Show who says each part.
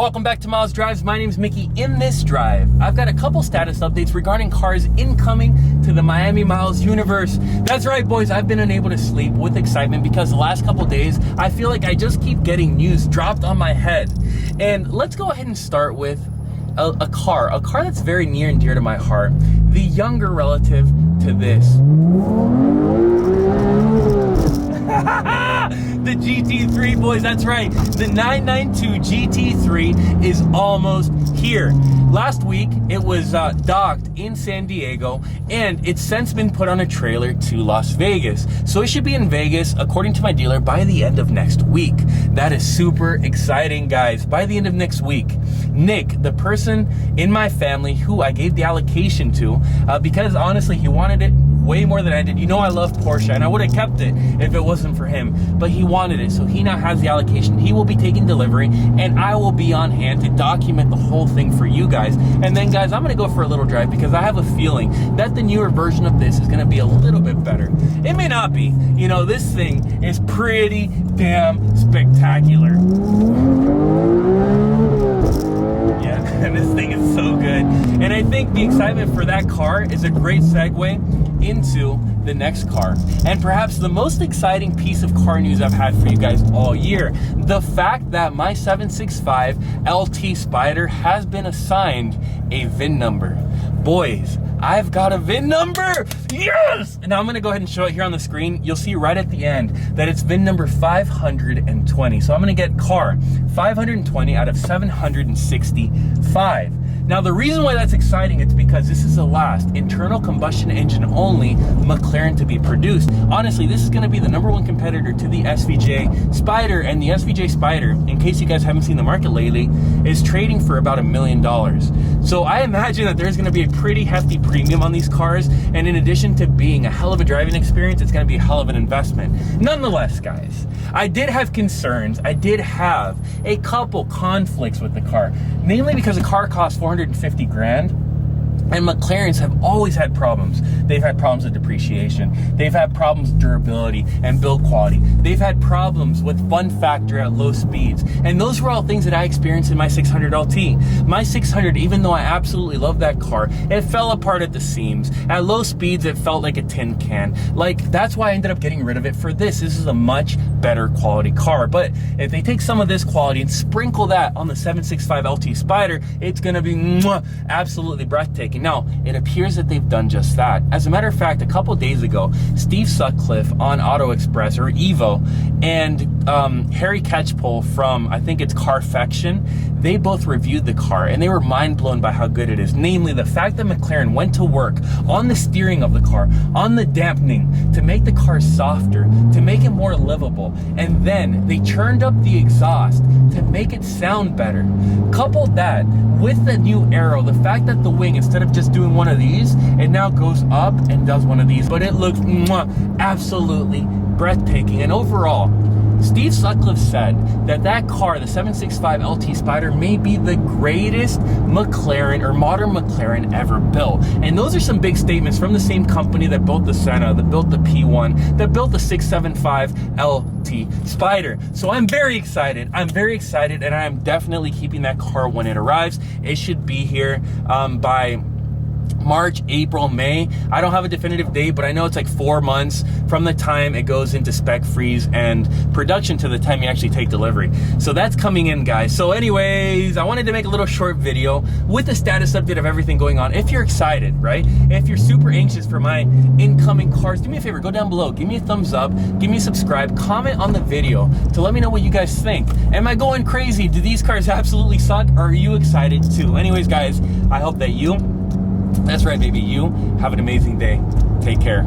Speaker 1: welcome back to Miles Drives. My name is Mickey. In this drive, I've got a couple status updates regarding cars incoming to the Miami Miles universe. That's right, boys, I've been unable to sleep with excitement because the last couple days, I feel like I just keep getting news dropped on my head. And let's go ahead and start with a car that's very near and dear to my heart, the younger relative to this. The GT3, boys, that's right. The 992 GT3 is almost here. Last week, it was docked in San Diego, and it's since been put on a trailer to Las Vegas. So it should be in Vegas, according to my dealer, by the end of next week. That is super exciting, guys. By the end of next week, Nick, the person in my family who I gave the allocation to, because honestly, he wanted it way more than I did. You know I love Porsche, and I would have kept it if it wasn't for him, but he wanted it, so he now has the allocation. He will be taking delivery, and I will be on hand to document the whole thing for you guys. And then, guys, I'm gonna go for a little drive because I have a feeling that the newer version of this is gonna be a little bit better. It may not be. You know, this thing is pretty damn spectacular. This thing is so good, and I think the excitement for that car is a great segue into the next car, and perhaps the most exciting piece of car news I've had for you guys all year: the fact that my 765 LT Spider has been assigned a VIN number. Boys, I've got a VIN number! Yes! Now I'm gonna go ahead and show it here on the screen. You'll see right at the end that it's VIN number 520. So I'm gonna get car 520 out of 765. Now the reason why that's exciting is because this is the last internal combustion engine only McLaren to be produced. Honestly, this is gonna be the #1 competitor to the SVJ Spider, and the SVJ Spider, in case you guys haven't seen the market lately, is trading for about $1 million. So I imagine that there's gonna be a pretty hefty premium on these cars, and in addition to being a hell of a driving experience, it's gonna be a hell of an investment. Nonetheless, guys, I did have concerns. I did have a couple conflicts with the car, namely because the car costs 450 grand. And McLarens have always had problems. They've had problems with depreciation. They've had problems with durability and build quality. They've had problems with fun factor at low speeds. And those were all things that I experienced in my 600 LT. My 600, even though I absolutely love that car, it fell apart at the seams. At low speeds, it felt like a tin can. Like, that's why I ended up getting rid of it for this. This is a much better quality car. But if they take some of this quality and sprinkle that on the 765 LT Spider, it's gonna be absolutely breathtaking. Now, it appears that they've done just that. As a matter of fact, a couple days ago, Steve Sutcliffe on Auto Express, or Evo, and Harry Catchpole from, I think it's Carfection, they both reviewed the car, and they were mind blown by how good it is. Namely, the fact that McLaren went to work on the steering of the car, on the dampening, to make the car softer, to make it more livable, and then they churned up the exhaust to make it sound better. Coupled that with the new Aero, the fact that the wing, instead of just doing one of these, it now goes up and does one of these, but it looks absolutely breathtaking. And overall, Steve Sutcliffe said that that car, the 765 LT Spider, may be the greatest McLaren or modern McLaren ever built. And those are some big statements from the same company that built the Senna, that built the P1, that built the 675 LT Spider. So I'm very excited. I'm very excited, and I am definitely keeping that car when it arrives. It should be here by March, April, May. I don't have a definitive date, but I know it's like 4 months from the time it goes into spec freeze and production to the time you actually take delivery. So that's coming in, guys. So anyways, I wanted to make a little short video with the status update of everything going on. If you're excited, right? If you're super anxious for my incoming cars, do me a favor, go down below, give me a thumbs up, give me a subscribe, comment on the video to let me know what you guys think. Am I going crazy? Do these cars absolutely suck? Or are you excited too? Anyways, guys, I hope that you, that's right, baby, you have an amazing day. Take care.